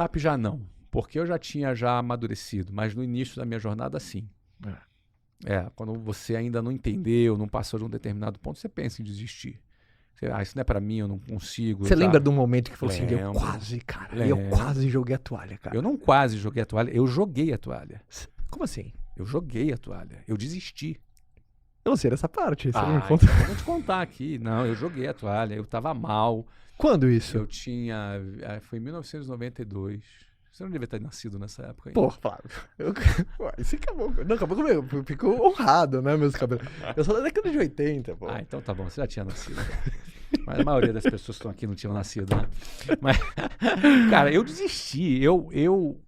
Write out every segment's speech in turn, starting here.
startup já não, porque eu já tinha amadurecido, mas no início da minha jornada, sim. Quando você ainda não entendeu, não passou de um determinado ponto, você pensa em desistir. Isso não é pra mim, eu não consigo. Você lembra de um momento que falou assim, eu Lembro. quase joguei a toalha, cara? Eu não quase joguei a toalha, eu joguei a toalha. Como assim? Eu joguei a toalha, eu desisti. Eu não sei dessa parte, você não me conta. Então eu vou te contar aqui. Não, eu joguei a toalha, eu tava mal. Quando isso? Eu tinha... Foi em 1992. Você não devia ter nascido nessa época ainda. Pô, Flávio. Isso acabou. Não, acabou comigo. Ficou honrado, né, meus cabelos? Eu sou da década de 80, pô. Então tá bom, você já tinha nascido. Mas a maioria das pessoas que estão aqui não tinham nascido, né? Mas, cara, eu desisti. Eu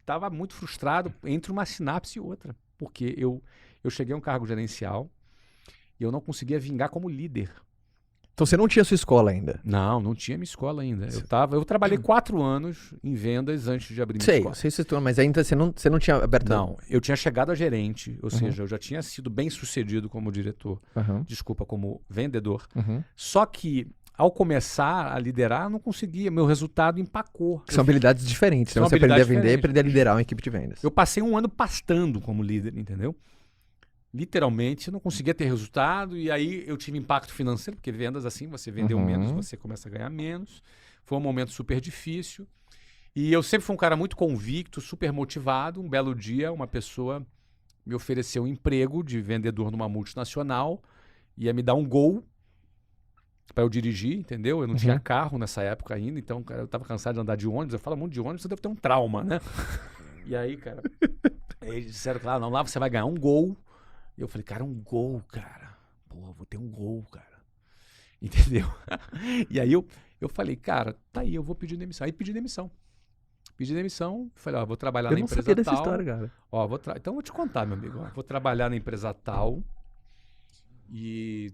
tava muito frustrado entre uma sinapse e outra. Porque eu cheguei a um cargo gerencial e eu não conseguia vingar como líder. Então você não tinha sua escola ainda? Não tinha minha escola ainda. Eu trabalhei 4 anos em vendas antes de abrir minha escola. Sei, mas ainda você não tinha aberto... Não, eu tinha chegado a gerente, ou seja, eu já tinha sido bem sucedido como diretor, como vendedor. Só que, ao começar a liderar, eu não conseguia, meu resultado empacou. São habilidades diferentes, então você aprender a vender e aprender a liderar uma equipe de vendas. Eu passei 1 ano pastando como líder, entendeu? Literalmente, eu não conseguia ter resultado e aí eu tive impacto financeiro, porque vendas assim, você vendeu menos, você começa a ganhar menos. Foi um momento super difícil. E eu sempre fui um cara muito convicto, super motivado. Um belo dia, uma pessoa me ofereceu um emprego de vendedor numa multinacional, ia me dar um Gol para eu dirigir, entendeu? Eu não tinha carro nessa época ainda, então cara, eu estava cansado de andar de ônibus. Eu falo muito de ônibus, você deve ter um trauma, né? E aí, cara, eles disseram, claro, não, lá você vai ganhar um Gol. E eu falei, cara, um Gol, cara. Pô, vou ter um Gol, cara. Entendeu? E aí eu falei, cara, tá aí, eu vou pedir demissão. Aí pedi demissão. Falei, vou trabalhar na empresa tal. Eu não sabia dessa história, cara. Então eu vou te contar, meu amigo. Vou trabalhar na empresa tal e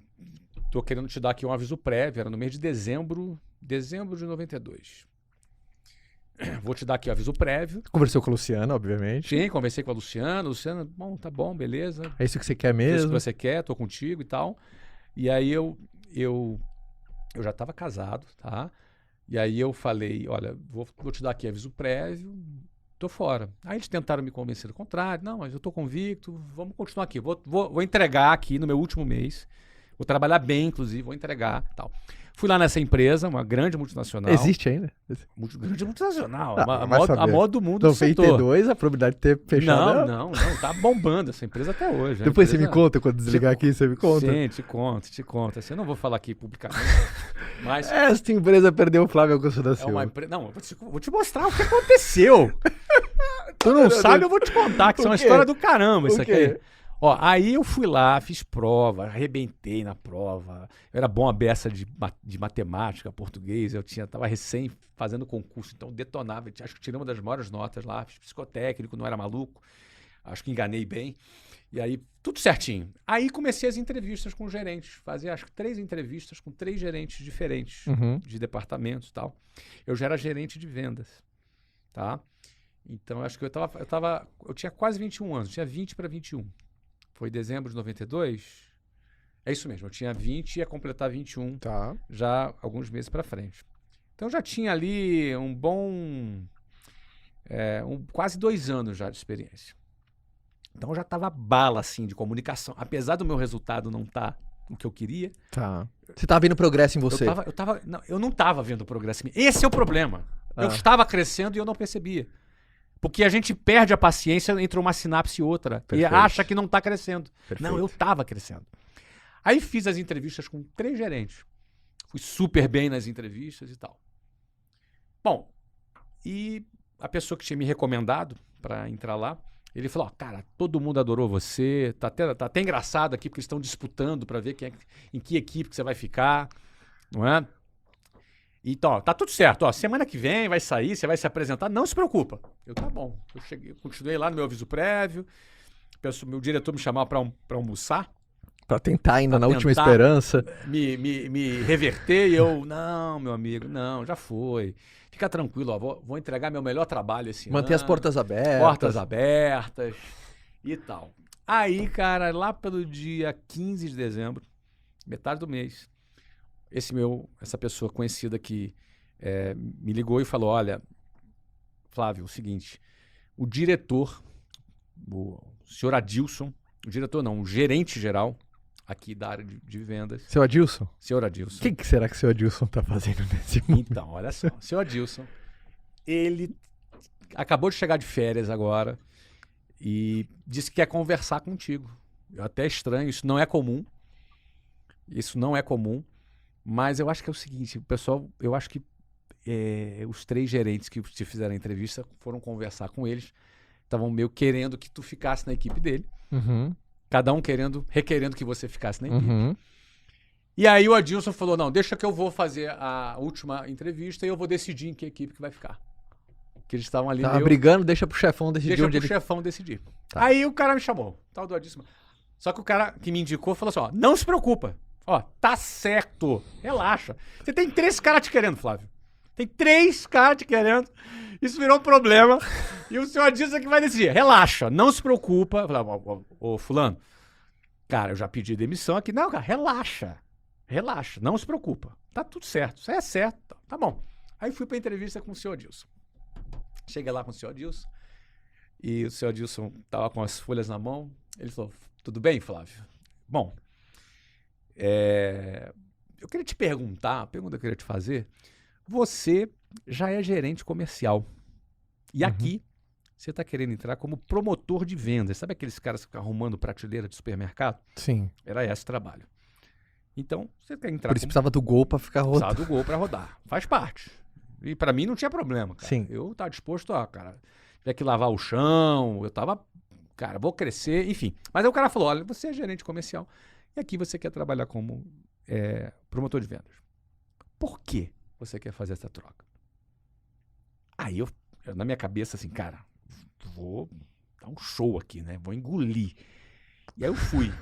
tô querendo te dar aqui um aviso prévio. Era no mês de dezembro de 92. Vou te dar aqui o aviso prévio. Conversou com a Luciana, obviamente. Sim, conversei com a Luciana. Luciana, bom, tá bom, beleza. É isso que você quer mesmo? É isso que você quer, tô contigo e tal. E aí eu já estava casado, tá? E aí eu falei, olha, vou te dar aqui aviso prévio, tô fora. Aí eles tentaram me convencer do contrário. Não, mas eu tô convicto, vamos continuar aqui. Vou entregar aqui no meu último mês. Vou trabalhar bem, inclusive, vou entregar e tal. Fui lá nessa empresa, uma grande multinacional. Existe ainda? Grande multinacional. A moda do mundo do setor. 92, a probabilidade de ter fechado... Não. Tá bombando essa empresa até hoje. Depois você me conta, quando desligar aqui, você me conta. Sim, te conto. Assim, eu não vou falar aqui publicamente. Mas... Esta empresa perdeu o Flávio Augusto da Silva. Não, vou te mostrar o que aconteceu. Tu não sabe, eu vou te contar, que isso é uma história do caramba isso aqui. Aí eu fui lá, fiz prova, arrebentei na prova. Eu era bom a beça de matemática, português. Eu tava recém fazendo concurso, então detonava. Acho que tirei uma das maiores notas lá. Fiz psicotécnico, não era maluco. Acho que enganei bem. E aí, tudo certinho. Aí comecei as entrevistas com gerentes. Fazia, acho que 3 entrevistas com 3 gerentes diferentes de departamentos e tal. Eu já era gerente de vendas, tá? Então, acho que eu tinha quase 21 anos. Tinha 20 para 21. Foi dezembro de 92? É isso mesmo, eu tinha 20 e ia completar 21 já alguns meses para frente. Então já tinha ali um bom... quase 2 anos já de experiência. Então já estava bala assim de comunicação. Apesar do meu resultado não estar o que eu queria. Você estava vendo progresso em você? Eu não estava vendo progresso em mim. Esse é o problema. Eu estava crescendo e eu não percebia. Porque a gente perde a paciência entre uma sinapse e outra. Perfeito. E acha que não está crescendo. Perfeito. Não, eu estava crescendo. Aí fiz as entrevistas com 3 gerentes. Fui super bem nas entrevistas e tal. Bom, e a pessoa que tinha me recomendado para entrar lá, ele falou, cara, todo mundo adorou você, tá até engraçado aqui, porque eles estão disputando para ver em que equipe que você vai ficar, não é? Então, tá tudo certo, semana que vem vai sair, você vai se apresentar, não se preocupa. Tá bom. Eu continuei lá no meu aviso prévio, meu diretor me chamava para almoçar. Para tentar ainda na última esperança. Me reverter e eu, não, meu amigo, não, já foi. Fica tranquilo, vou entregar meu melhor trabalho esse ano. Manter as portas abertas. Portas abertas e tal. Aí, cara, lá pelo dia 15 de dezembro, metade do mês, essa pessoa conhecida que me ligou e falou, olha, Flávio, o seguinte, o diretor, o senhor Adilson, o diretor não, o gerente geral aqui da área de vendas. Seu Adilson? Senhor Adilson. O que será que o seu Adilson tá fazendo nesse momento? Então, olha só, o senhor Adilson, ele acabou de chegar de férias agora e disse que quer conversar contigo. Eu até estranho, isso não é comum. Isso não é comum, mas eu acho que é o seguinte, o pessoal, eu acho que os 3 gerentes que te fizeram a entrevista foram conversar com eles, estavam meio querendo que tu ficasse na equipe dele, cada um requerendo que você ficasse na equipe. E aí o Adilson falou, não, deixa que eu vou fazer a última entrevista e eu vou decidir em que equipe que vai ficar. Que eles estavam ali Tava brigando, deixa pro chefão decidir Deixa pro chefão decidir. Tá. Aí o cara me chamou, tal do Adilson. Só que o cara que me indicou falou assim, ó, não se preocupa. Ó, tá certo. Relaxa. Você tem 3 caras te querendo, Flávio. Tem 3 caras te querendo. Isso virou um problema. E o senhor Adilson que vai decidir. Relaxa, não se preocupa. Eu falei, ô, fulano, cara, eu já pedi demissão aqui. Não, cara, relaxa. Relaxa, não se preocupa. Tá tudo certo. Isso aí é certo. Tá bom. Aí fui pra entrevista com o senhor Adilson. Cheguei lá com o senhor Adilson. E o senhor Adilson tava com as folhas na mão. Ele falou, tudo bem, Flávio? Bom, eu queria te perguntar, a pergunta que eu queria te fazer, você já é gerente comercial e aqui você está querendo entrar como promotor de vendas. Sabe aqueles caras que ficam arrumando prateleira de supermercado? Sim. Era esse trabalho. Então, você quer entrar Por isso precisava do gol para ficar rodando. Precisava do gol para rodar. Faz parte. E para mim não tinha problema, cara. Sim. Eu estava disposto a, cara, tiver que lavar o chão, eu tava, cara, vou crescer, enfim. Mas aí o cara falou, olha, você é gerente comercial e aqui você quer trabalhar como promotor de vendas. Por que você quer fazer essa troca? Aí eu na minha cabeça assim, cara, vou dar um show aqui, né? Vou engolir. E aí eu fui,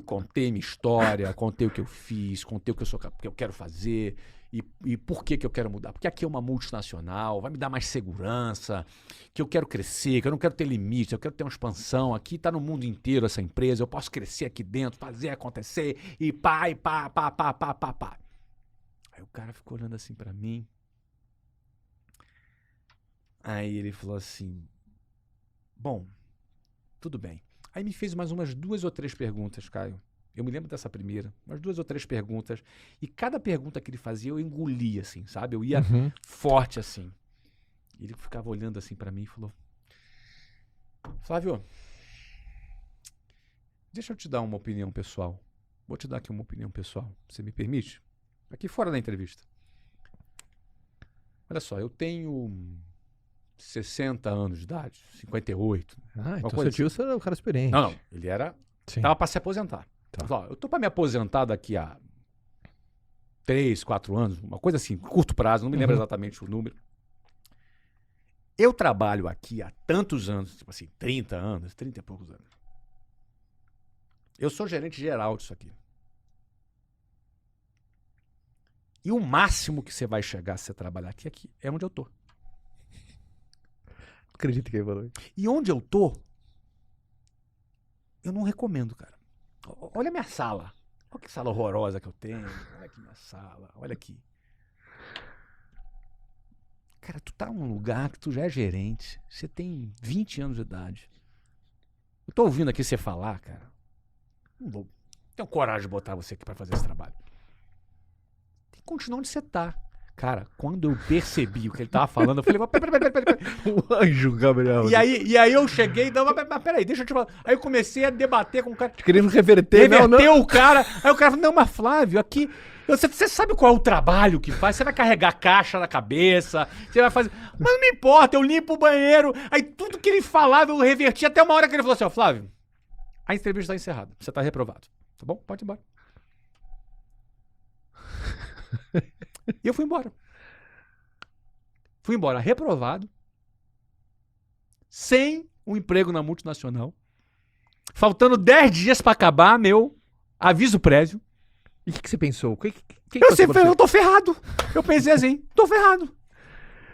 contei minha história, contei o que eu fiz, contei o que eu quero fazer e por que eu quero mudar. Porque aqui é uma multinacional, vai me dar mais segurança, que eu quero crescer, que eu não quero ter limite, eu quero ter uma expansão. Aqui está no mundo inteiro essa empresa, eu posso crescer aqui dentro, fazer acontecer e pá. Aí o cara ficou olhando assim pra mim. Aí ele falou assim, bom, tudo bem. Aí me fez mais umas 2 ou 3 perguntas, Caio. Eu me lembro dessa primeira, umas 2 ou 3 perguntas. E cada pergunta que ele fazia eu engolia, assim, sabe? Eu ia forte, assim. E ele ficava olhando assim pra mim e falou, Flávio, deixa eu te dar uma opinião pessoal. Vou te dar aqui uma opinião pessoal. Você me permite? Aqui fora da entrevista. Olha só, eu tenho 60 anos de idade, 58. Então o seu tio era um cara experiente. Não, ele tava para se aposentar. Tá. Falou, eu tô para me aposentar daqui a 3, 4 anos, uma coisa assim, curto prazo, não me lembro exatamente o número. Eu trabalho aqui há tantos anos, tipo assim, 30 anos, 30 e poucos anos. Eu sou gerente geral disso aqui. E o máximo que você vai chegar se você trabalhar aqui é onde eu tô. Acredito que ele falou. E onde eu tô, eu não recomendo, cara. Olha a minha sala. Olha que sala horrorosa que eu tenho. Olha aqui minha sala. Olha aqui. Cara, tu tá num lugar que tu já é gerente. Você tem 20 anos de idade. Eu tô ouvindo aqui você falar, cara. Não tenho coragem de botar você aqui pra fazer esse trabalho. Tem que continuar onde você tá. Cara, quando eu percebi o que ele tava falando, eu falei, peraí. O anjo, Gabriel. E aí eu cheguei, não, mas peraí, deixa eu te falar. Aí eu comecei a debater com o cara. Querendo reverter não. O cara. Aí o cara falou, não, mas Flávio, aqui, você sabe qual é o trabalho que faz? Você vai carregar caixa na cabeça, você vai fazer... Mas não me importa, eu limpo o banheiro. Aí tudo que ele falava eu reverti, até uma hora que ele falou assim, ó, Flávio, a entrevista tá encerrada, você tá reprovado. Tá bom? Pode ir embora. E eu fui embora. Fui embora reprovado, sem um emprego na multinacional, faltando 10 dias pra acabar meu aviso prévio. E o que você pensou? Eu tô ferrado. Eu pensei assim, tô ferrado.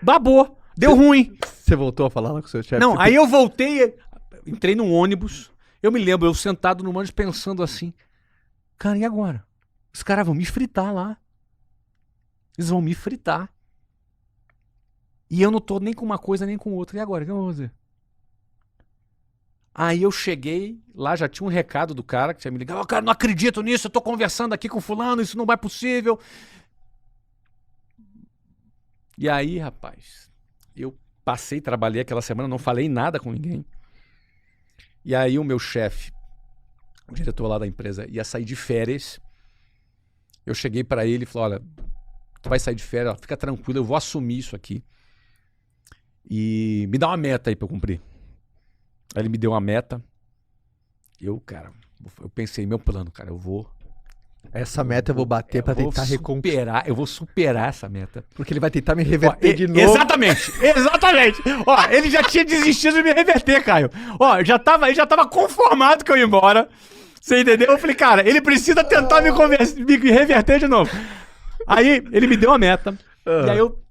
Babou, deu ruim. Você voltou a falar lá com o seu chefe? Não, aí eu voltei, entrei num ônibus, eu me lembro, eu sentado no ônibus pensando assim, cara, e agora? Os caras vão me fritar lá. Eles vão me fritar. E eu não tô nem com uma coisa nem com outra. E agora, o que eu vou fazer? Aí eu cheguei, lá já tinha um recado do cara que tinha me ligado. Cara, não acredito nisso, eu tô conversando aqui com fulano, isso não é possível. E aí, rapaz, eu trabalhei aquela semana, não falei nada com ninguém. E aí o meu chefe, o diretor lá da empresa, ia sair de férias. Eu cheguei pra ele e falei, olha, tu vai sair de férias, ó, fica tranquilo, eu vou assumir isso aqui. E me dá uma meta aí pra eu cumprir. Aí ele me deu uma meta. Eu pensei, meu plano, cara, Essa meta eu vou bater pra tentar recuperar. Eu vou superar essa meta. Porque ele vai tentar me reverter de novo. Exatamente. Ó, ele já tinha desistido de me reverter, Caio. Ó, ele já tava conformado que eu ia embora. Você entendeu? Eu falei, cara, ele precisa tentar me reverter de novo. Aí ele me deu a meta. E aí eu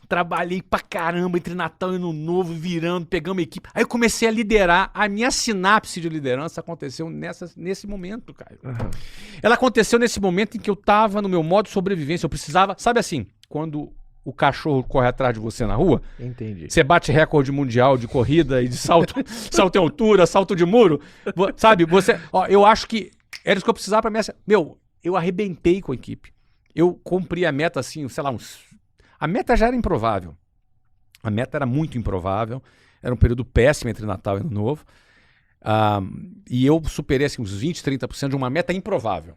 trabalhei pra caramba entre Natal e Ano Novo, virando, pegando uma equipe. Aí eu comecei a liderar. A minha sinapse de liderança aconteceu nesse momento, Caio. Ela aconteceu nesse momento em que eu tava no meu modo de sobrevivência. Eu precisava, sabe assim, quando o cachorro corre atrás de você na rua? Entendi. Você bate recorde mundial de corrida e de salto em altura, salto de muro. Sabe, eu acho que era isso que eu precisava pra minha... Meu, eu arrebentei com a equipe. Eu cumpri a meta assim, sei lá, a meta já era improvável. A meta era muito improvável. Era um período péssimo entre Natal e Ano Novo. E eu superei assim, uns 20, 30% de uma meta improvável.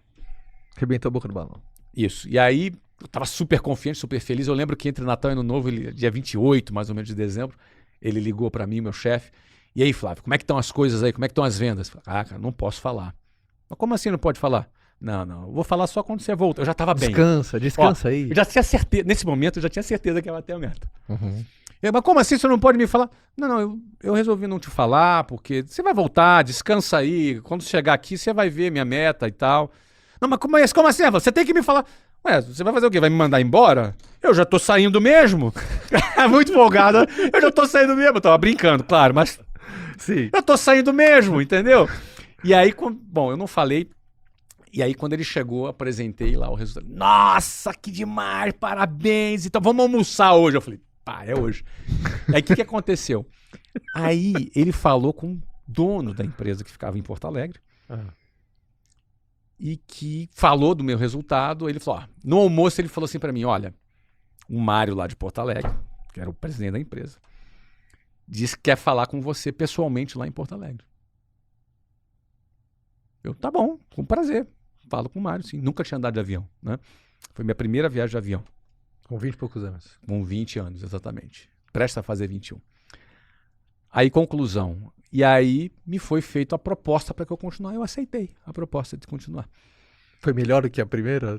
Arrebentou a boca do balão. Isso. E aí, eu tava super confiante, super feliz. Eu lembro que entre Natal e Ano Novo, dia 28, mais ou menos, de dezembro, ele ligou pra mim, meu chefe. E aí, Flávio, como é que estão as coisas aí? Como é que estão as vendas? Cara, não posso falar. Mas como assim não pode falar? Não, eu vou falar só quando você volta. Eu já tava bem. Descansa aí. Eu já tinha certeza, nesse momento eu já tinha certeza que ia bater a meta. Mas como assim você não pode me falar? Não, eu resolvi não te falar, porque você vai voltar, descansa aí. Quando chegar aqui, você vai ver minha meta e tal. Não, mas como assim? Você tem que me falar. Ué, você vai fazer o quê? Vai me mandar embora? Eu já tô saindo mesmo. Muito folgada. Eu já tô saindo mesmo. Eu tava brincando, claro, mas... Sim. Eu tô saindo mesmo, entendeu? E aí, bom, eu não falei. E aí, quando ele chegou, apresentei lá o resultado. Nossa, que demais, parabéns. Então, vamos almoçar hoje. Eu falei, é hoje. Aí, o que aconteceu? Aí, ele falou com o dono da empresa que ficava em Porto Alegre. E que falou do meu resultado. Ele falou, no almoço, ele falou assim pra mim, olha, o Mário lá de Porto Alegre, que era o presidente da empresa, disse que quer falar com você pessoalmente lá em Porto Alegre. Eu, tá bom, com prazer. Falo com o Mário, sim. Nunca tinha andado de avião, né? Foi minha primeira viagem de avião. Com 20 e poucos anos. Com 20 anos, exatamente. Presta a fazer 21. Aí, conclusão. E aí, me foi feita a proposta para que eu continuasse. Eu aceitei a proposta de continuar. Foi melhor do que a primeira?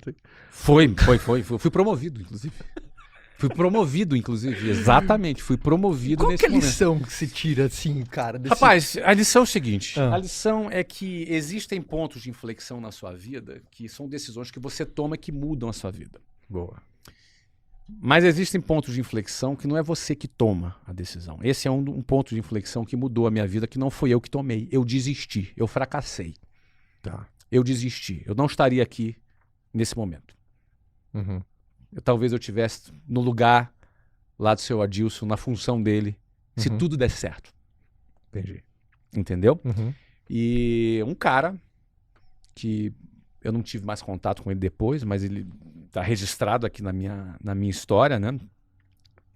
Foi. Fui promovido, inclusive. Exatamente. Fui promovido nesse momento. Qual que é a lição que se tira, assim, cara? Rapaz, a lição é o seguinte. A lição é que existem pontos de inflexão na sua vida que são decisões que você toma que mudam a sua vida. Boa. Mas existem pontos de inflexão que não é você que toma a decisão. Esse é um ponto de inflexão que mudou a minha vida, que não foi eu que tomei. Eu desisti. Eu fracassei. Tá. Eu desisti. Eu não estaria aqui nesse momento. Talvez eu estivesse no lugar lá do seu Adilson, na função dele, se tudo der certo. Entendi. Entendeu? E um cara que eu não tive mais contato com ele depois, mas ele está registrado aqui na minha história, né?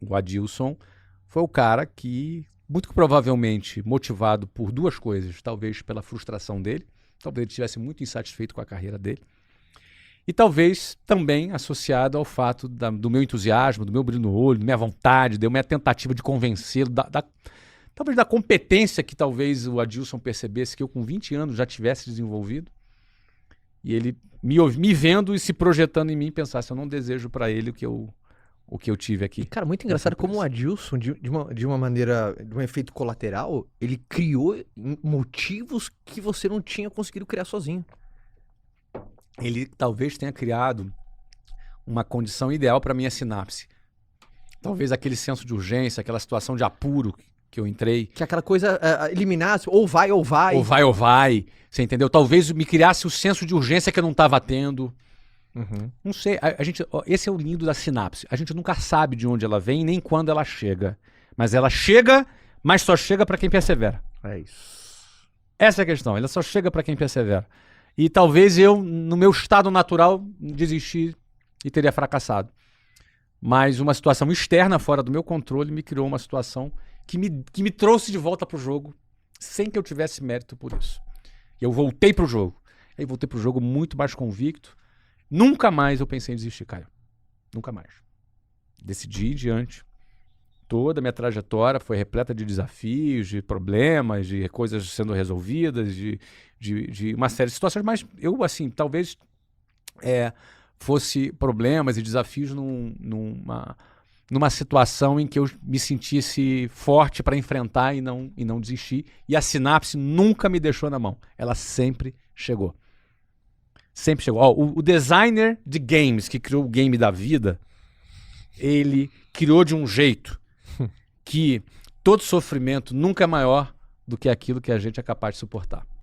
O Adilson foi o cara que, muito provavelmente motivado por duas coisas, talvez pela frustração dele, talvez ele estivesse muito insatisfeito com a carreira dele, e talvez também associado ao fato do meu entusiasmo, do meu brilho no olho, da minha vontade, da minha tentativa de convencê-lo, talvez da competência que talvez o Adilson percebesse que eu com 20 anos já tivesse desenvolvido. E ele me vendo e se projetando em mim, pensasse, eu não desejo para ele o que eu tive aqui. Cara, muito engraçado como o Adilson, de uma maneira, de um efeito colateral, ele criou motivos que você não tinha conseguido criar sozinho. Ele talvez tenha criado uma condição ideal para minha sinapse. Talvez aquele senso de urgência, aquela situação de apuro que eu entrei. Que aquela coisa eliminasse, ou vai. Ou vai, você entendeu? Talvez me criasse o senso de urgência que eu não estava tendo. Não sei, esse é o lindo da sinapse. A gente nunca sabe de onde ela vem, nem quando ela chega. Mas ela chega, mas só chega pra quem persevera. É isso. Essa é a questão, ela só chega pra quem persevera. E talvez eu, no meu estado natural, desisti e teria fracassado. Mas uma situação externa, fora do meu controle, me criou uma situação que me trouxe de volta pro jogo, sem que eu tivesse mérito por isso. E eu voltei pro jogo. Aí voltei pro jogo muito mais convicto. Nunca mais eu pensei em desistir, Caio. Nunca mais. Decidi ir diante. Toda a minha trajetória foi repleta de desafios, de problemas, de coisas sendo resolvidas, de uma série de situações, mas eu, assim, talvez fosse problemas e desafios numa situação em que eu me sentisse forte para enfrentar e não desistir. E a sinapse nunca me deixou na mão. Ela sempre chegou. Sempre chegou. Ó, o designer de games que criou o game da vida, ele criou de um jeito que todo sofrimento nunca é maior do que aquilo que a gente é capaz de suportar.